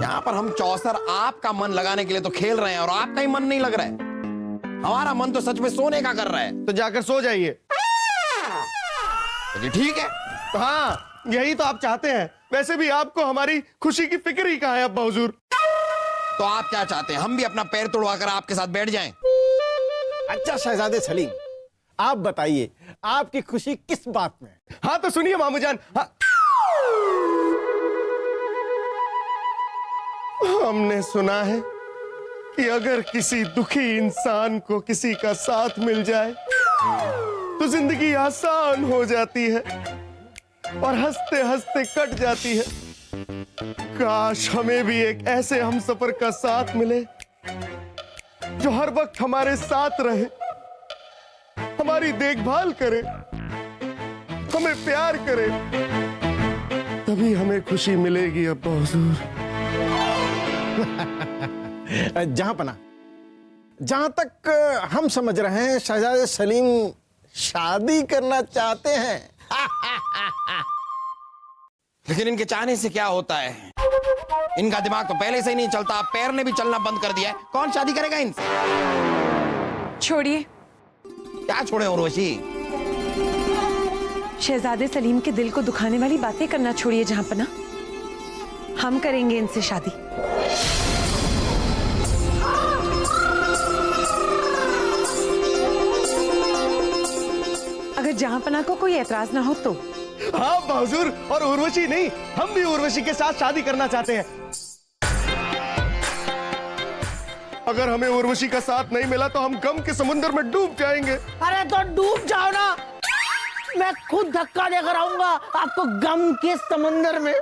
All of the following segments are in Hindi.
यहाँ पर हम चौसर आपका मन लगाने के लिए तो खेल रहे हैं और आपका ही मन नहीं लग रहा है। हमारा मन तो सच में सोने का कर रहा है। तो जाकर सो जाइए। जी ठीक है। तो हाँ, यही तो आप चाहते हैं। वैसे भी आपको हमारी खुशी की फिक्र ही कहाँ है अब्बा हुजूर। तो आप क्या चाहते हैं, हम भी अपना पैर तोड़वाकर आपके साथ बैठ जाएं? अच्छा शहजादे सलीम, आप बताइए आपकी खुशी किस बात में? हाँ तो सुनिए मामू जान। हाँ। हमने सुना है कि अगर किसी दुखी इंसान को किसी का साथ मिल जाए तो जिंदगी आसान हो जाती है और हंसते हंसते कट जाती है। काश हमें भी एक ऐसे हमसफर का साथ मिले जो हर वक्त हमारे साथ रहे, हमारी देखभाल करे, हमें प्यार करे, तभी हमें खुशी मिलेगी अब्बा हुजूर। जहांपना, जहां तक हम समझ रहे हैं शहजादे सलीम शादी करना चाहते हैं। लेकिन इनके चाहने से क्या होता है? इनका दिमाग तो पहले से ही नहीं चलता, पैर ने भी चलना बंद कर दिया है। कौन शादी करेगा इनसे? छोड़िए। क्या छोड़े उर्वशी? शहजादे सलीम के दिल को दुखाने वाली बातें करना छोड़िए जहांपना। हम करेंगे इनसे शादी। अगर जहांपना को कोई एतराज ना हो तो। हाँ अब्बा हुजूर, और उर्वशी नहीं, हम भी उर्वशी के साथ शादी करना चाहते हैं। अगर हमें उर्वशी का साथ नहीं मिला तो हम गम के समुद्र में डूब जाएंगे। अरे तो डूब जाओ ना, मैं खुद धक्का देकर आऊंगा आपको गम के समुद्र में।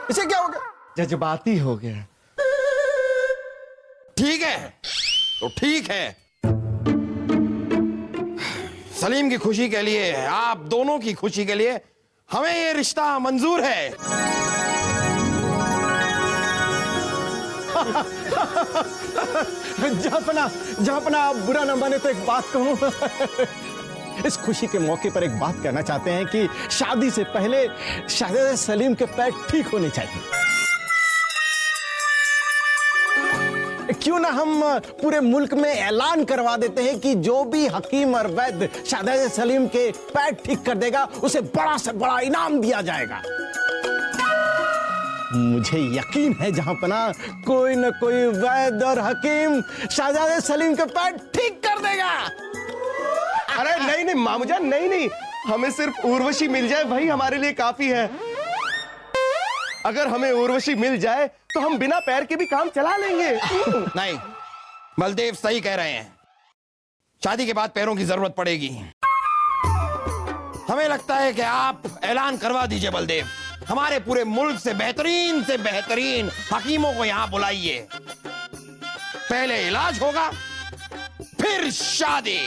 इसे क्या हो गया? जज्बाती हो गया। ठीक है तो ठीक है, सलीम की खुशी के लिए, आप दोनों की खुशी के लिए हमें ये रिश्ता मंजूर है। जहांपना आप बुरा न माने तो एक बात कहूं। इस खुशी के मौके पर एक बात कहना चाहते हैं कि शादी से पहले शहजादे सलीम के पैर ठीक होने चाहिए। क्यों ना हम पूरे मुल्क में ऐलान करवा देते हैं कि जो भी हकीम और वैद्य शहजादे सलीम के पैर ठीक कर देगा उसे बड़ा से बड़ा इनाम दिया जाएगा। मुझे यकीन है जहांपना कोई न कोई वैद्य और हकीम शहजादे सलीम के पैर ठीक कर देगा। अरे नहीं नहीं मामू जान, नहीं नहीं, हमें सिर्फ उर्वशी मिल जाए वही हमारे लिए काफी है। अगर हमें उर्वशी मिल जाए तो हम बिना पैर के भी काम चला लेंगे। नहीं, बलदेव सही कह रहे हैं, शादी के बाद पैरों की जरूरत पड़ेगी। हमें लगता है कि आप ऐलान करवा दीजिए बलदेव, हमारे पूरे मुल्क से बेहतरीन हकीमों को यहां बुलाइए। पहले इलाज होगा फिर शादी।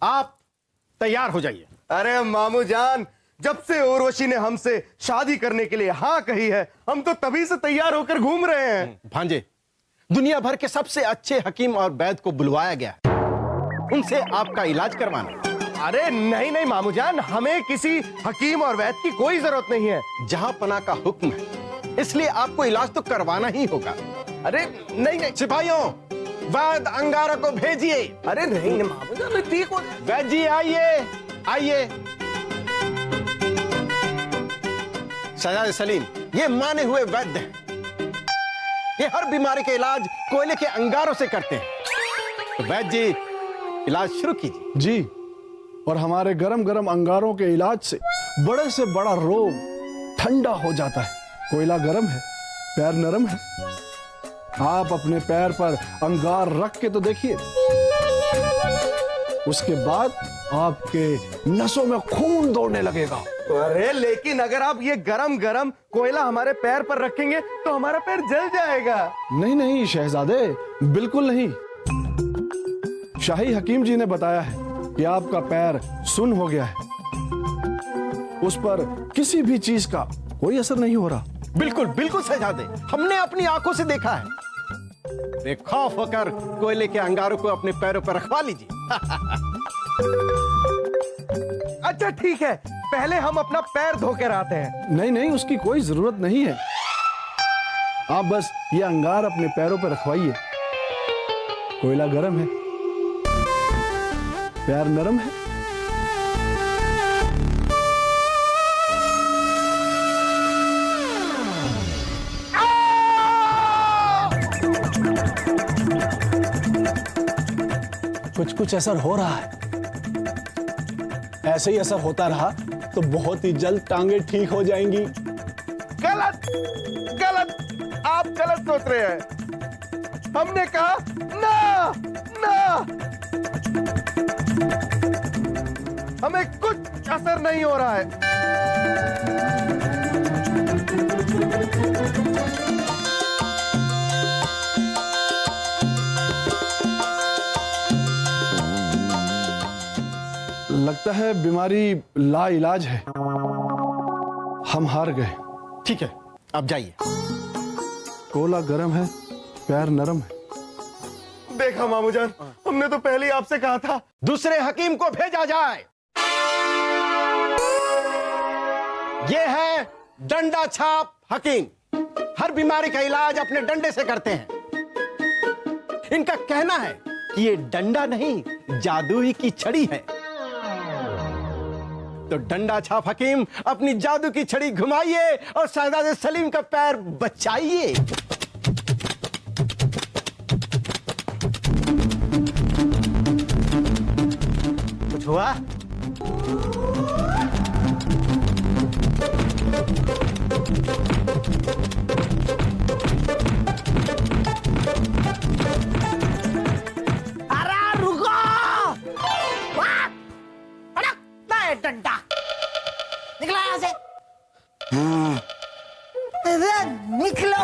आप तैयार हो जाइए। अरे मामू जान, जब से उर्वशी ने हमसे शादी करने के लिए हाँ कही है, हम तो तभी से तैयार होकर घूम रहे हैं। भांजे, दुनिया भर के सबसे अच्छे हकीम और वैद्य को बुलवाया गया, उनसे आपका इलाज करवाना। अरे नहीं नहीं मामू जान, हमें किसी हकीम और वैद्य की कोई जरूरत नहीं है। जहांपना का हुक्म है, इसलिए आपको इलाज तो करवाना ही होगा। अरे नहीं नहीं सिपाहियों, वैद्य अंगारा को भेजिए। अरे नहीं नहीं मामू जान, ठीक हो। वैद्य जी आइए आइए। शहजादे सलीम ये माने हुए वैद्य हैं, ये हर बीमारी के इलाज कोयले के अंगारों से करते हैं। तो वैद्य जी इलाज शुरू कीजिए। जी, और हमारे गरम गरम अंगारों के इलाज से बड़े से बड़ा रोग ठंडा हो जाता है। कोयला गरम है, पैर नरम है। आप अपने पैर पर अंगार रख के तो देखिए, उसके बाद आपके नसों में खून दौड़ने लगेगा। अरे लेकिन अगर आप ये गरम गरम कोयला हमारे पैर पर रखेंगे तो हमारा पैर जल जाएगा। नहीं नहीं शहजादे, बिल्कुल नहीं। शाही हकीम जी ने बताया है कि आपका पैर सुन्न हो गया है, उस पर किसी भी चीज का कोई असर नहीं हो रहा। बिल्कुल बिल्कुल शहजादे, हमने अपनी आंखों से देखा है। बेखौफ होकर कोयले के अंगारों को अपने पैरों पर रखवा लीजिए। अच्छा ठीक है, पहले हम अपना पैर धोकर आते हैं। नहीं नहीं, उसकी कोई जरूरत नहीं है। आप बस ये अंगार अपने पैरों पर रखवाइए। कोयला गर्म है, पैर नरम है। कुछ कुछ असर हो रहा है। ऐसे ही असर होता रहा तो बहुत ही जल्द टांगे ठीक हो जाएंगी। गलत गलत, आप गलत सोच रहे हैं। हमने कहा ना ना, हमें कुछ असर नहीं हो रहा है। लगता है बीमारी लाइलाज है। हम हार गए। ठीक है, अब जाइए। कोयला गर्म है, पैर नरम है। देखा मामूजान, हमने तो पहले ही आपसे कहा था। दूसरे हकीम को भेजा जाए। ये है डंडा छाप हकीम। हर बीमारी का इलाज अपने डंडे से करते हैं। इनका कहना है कि ये डंडा नहीं, जादुई की छड़ी है। तो डंडा छाप हकीम अपनी जादू की छड़ी घुमाइए और शहजादे सलीम का पैर बचाइए। कुछ हुआ? अरे रुको! वाह! अड़कता है डंडा। निकला यहाँ से। अरे निकलो!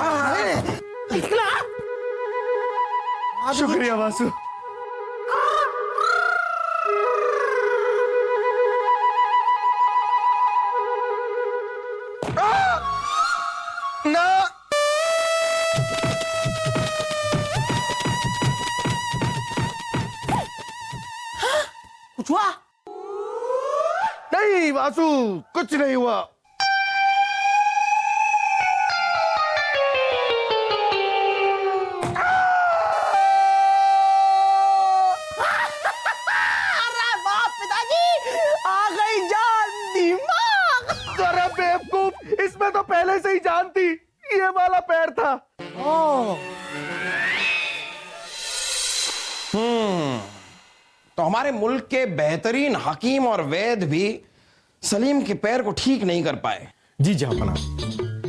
निकला! शुक्रिया वासु। ना, कुछ हुआ? नहीं वासु, कुछ नहीं हुआ। अरे बाप पिताजी, आ गई जान दिमाग। अरे बेवकूफ, इसमें तो पहले से ही जान थी। ये वाला पैर था। ओह, तो हमारे मुल्क के बेहतरीन हकीम और वैद्य भी सलीम के पैर को ठीक नहीं कर पाए। जी जहापना,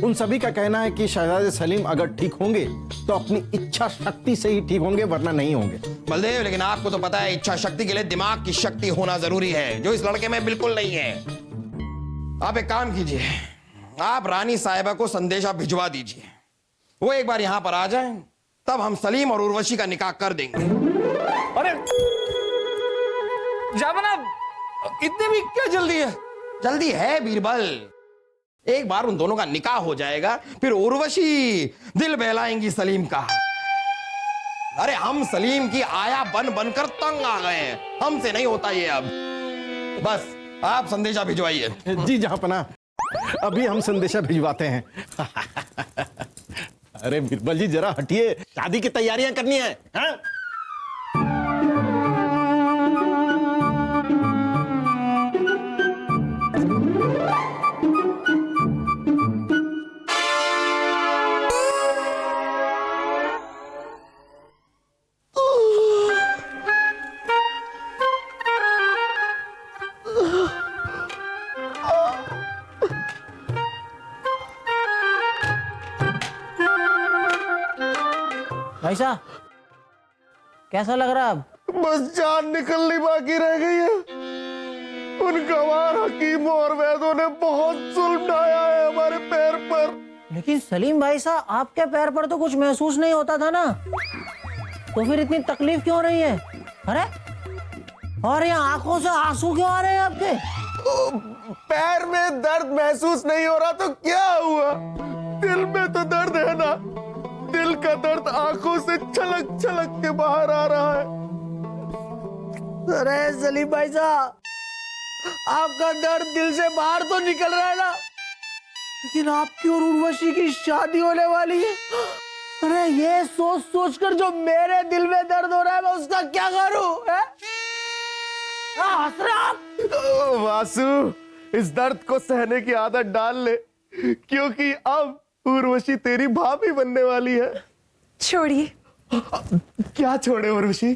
उन सभी का कहना है कि शहजादे सलीम अगर ठीक होंगे तो अपनी इच्छा शक्ति से ही ठीक होंगे, वरना नहीं होंगे। बलदेव, लेकिन आपको तो पता है इच्छा शक्ति के लिए दिमाग की शक्ति होना जरूरी है, जो इस लड़के में बिल्कुल नहीं है। आप एक काम कीजिए, आप रानी साहिबा को संदेशा भिजवा दीजिए। वो एक बार यहां पर आ जाएं, तब हम सलीम और उर्वशी का निकाह कर देंगे। अरे जामना, इतनी भी क्या जल्दी है? जल्दी है बीरबल, एक बार उन दोनों का निकाह हो जाएगा, फिर उर्वशी दिल बहलाएंगी सलीम का। अरे हम सलीम की आया बन बनकर तंग आ गए हैं, हमसे नहीं होता ये अब। बस आप संदेशा भिजवाइए। जी जहापना, अभी हम संदेशा भिजवाते हैं। अरे बिरबल जी जरा हटिए, शादी की तैयारियां करनी है। हाँ? भाई साहब, कैसा लग रहा है अब? बस जान निकलनी बाकी रह गई है। उन गंवार हकीमों और वैद्यों ने बहुत जुल्म ढाया है हमारे पैर पर। लेकिन सलीम भाई साहब, आपके पैर पर तो कुछ महसूस नहीं होता था ना, तो फिर इतनी तकलीफ क्यों हो रही है? अरे, और ये आंखों से आंसू क्यों आ रहे हैं आपके? पैर में दर्द महसूस नहीं हो रहा तो क्या हुआ? दिल में तो दर्द है ना। दिल का दर्द आंखों से छलक छलक के बाहर आ रहा है। अरे सलीम भाई साहब, आपका दर्द दिल से बाहर तो निकल रहा है ना, लेकिन आपकी और उर्वशी की शादी होने वाली है। अरे ये सोच सोच कर जो मेरे दिल में दर्द हो रहा है, मैं उसका क्या करूं? हंस रहे आप? वासु, इस दर्द को सहने की आदत डाल ले, क्योंकि अब उर्वशी तेरी भाभी बनने वाली है। छोड़िए, क्या छोड़े उर्वशी?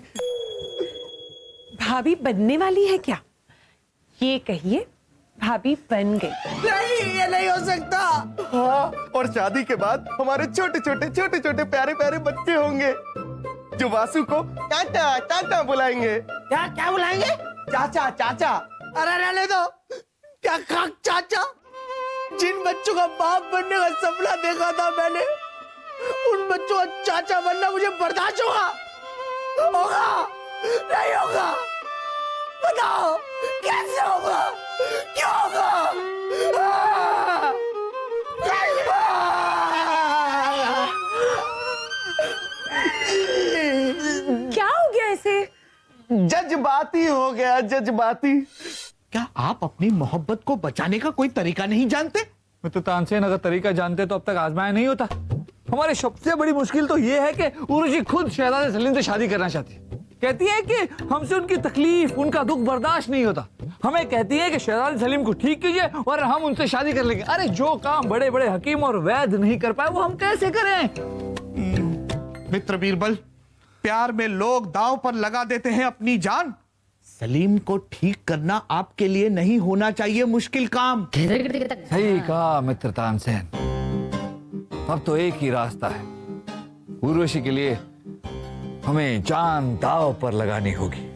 भाभी बनने वाली है क्या? ये कहिए भाभी बन गई। नहीं, ये नहीं हो सकता। हाँ, और शादी के बाद हमारे छोटे छोटे प्यारे प्यारे बच्चे होंगे जो वासु को चाचा चाचा बुलाएंगे। क्या क्या बुलाएंगे? चाचा चाचा। अरे रहने दो। क्या चाचा? जिन बच्चों का बाप बनने का सपना देखा था मैंने, उन बच्चों का चाचा बनना मुझे बर्दाश्त होगा? नहीं होगा। बताओ कैसे होगा? क्यों होगा? क्या हो गया ऐसे? जज्बाती हो गया, जज्बाती। क्या आप अपनी मोहब्बत को बचाने का कोई तरीका नहीं जानते? मित्र तानसेन, अगर तरीका जानते तो अब तक आजमाया नहीं होता। हमारी सबसे बड़ी मुश्किल तो ये है कि उर्वशी खुद शहजादे सलीम से शादी करना चाहती है। कहती है कि हमसे उनकी तकलीफ, उनका दुख बर्दाश्त नहीं होता। हमें कहती है कि शहजादे सलीम को ठीक कीजिए और हम उनसे शादी कर लेंगे। अरे जो काम बड़े बड़े हकीम और वैद्य नहीं कर पाए, वो हम कैसे करें? मित्र बीरबल, प्यार में लोग दांव पर लगा देते हैं अपनी जान। सलीम को ठीक करना आपके लिए नहीं होना चाहिए मुश्किल काम। सही कहा मित्र तानसेन। अब तो एक ही रास्ता है, उर्वशी के लिए हमें जान दांव पर लगानी होगी।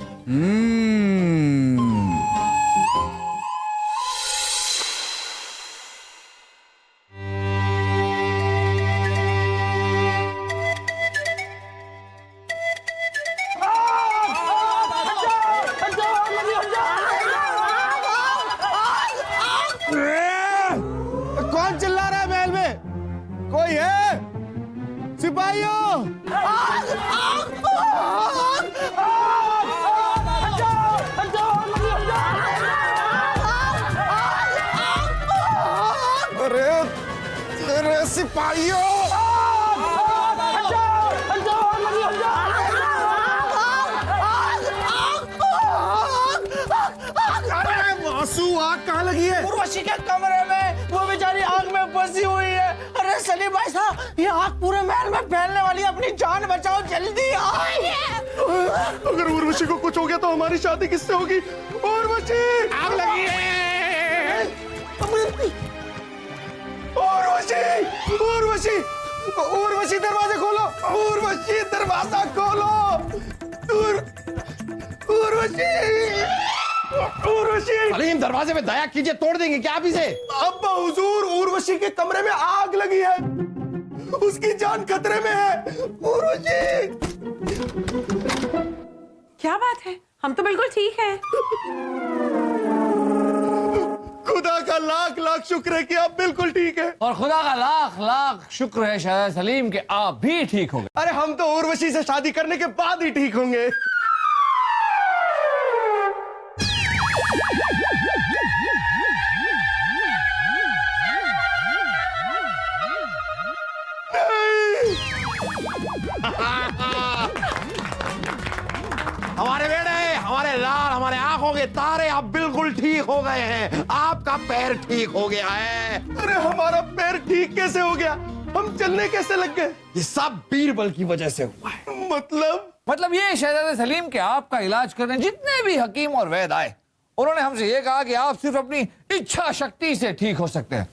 कौन चिल्ला रहा है महल में? कोई है? सिपाहियों! अरे अरे सिपाहियों! वासु, आग कहाँ लगी है? उर्वशी के कमरे में, वो बेचारी आग में फंसी हुई है। अरे सलीम भाई साहब, ये आग पूरे महल में फैलने वाली है, अपनी जान बचाओ, जल्दी आइए। अगर उर्वशी को कुछ हो गया तो हमारी शादी किससे होगी? उर्वशी! आग लगी है! उर्वशी! उर्वशी! उर्वशी, दरवाजा खोलो! उर्वशी, दरवाजा खोलो! उर्वशी! उर्वशी! सलीम, दरवाजे पे दया कीजिए, तोड़ देंगे क्या आप इसे? अब्बा हुजूर, उर्वशी के कमरे में आग लगी है, उसकी जान खतरे में है। उर्वशी! क्या बात है? हम तो बिल्कुल ठीक हैं। खुदा का लाख लाख शुक्र है कि आप बिल्कुल ठीक है। और खुदा का लाख लाख शुक्र है शहजादे सलीम के आप भी ठीक हो गए। अरे हम तो उर्वशी से शादी करने के बाद ही ठीक होंगे। हमारे बेटे, हमारे लाल, हमारे आंखों के तारे अब बिल्कुल ठीक हो गए हैं। आपका पैर ठीक हो गया है। अरे हमारा पैर ठीक कैसे हो गया? हम चलने कैसे लग गए? ये सब बीरबल की वजह से हुआ है। मतलब ये शहजादे सलीम के आपका इलाज करने जितने भी हकीम और वैद्य आए, उन्होंने हमसे ये कहा कि आप सिर्फ अपनी इच्छा शक्ति से ठीक हो सकते हैं।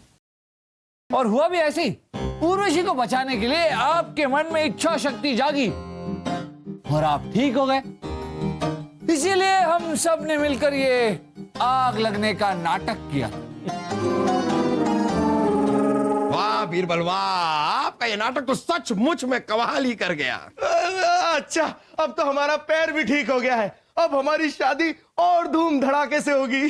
और हुआ भी ऐसी। उर्वशी को बचाने के लिए आपके मन में इच्छा शक्ति जागी और आप ठीक हो गए। इसीलिए हम सब ने मिलकर ये आग लगने का नाटक किया। वाह बीरबल वाह, आपका ये नाटक तो सचमुच में कमाल ही कर गया। अच्छा, अब तो हमारा पैर भी ठीक हो गया है। अब हमारी शादी और धूम धड़ाके से होगी।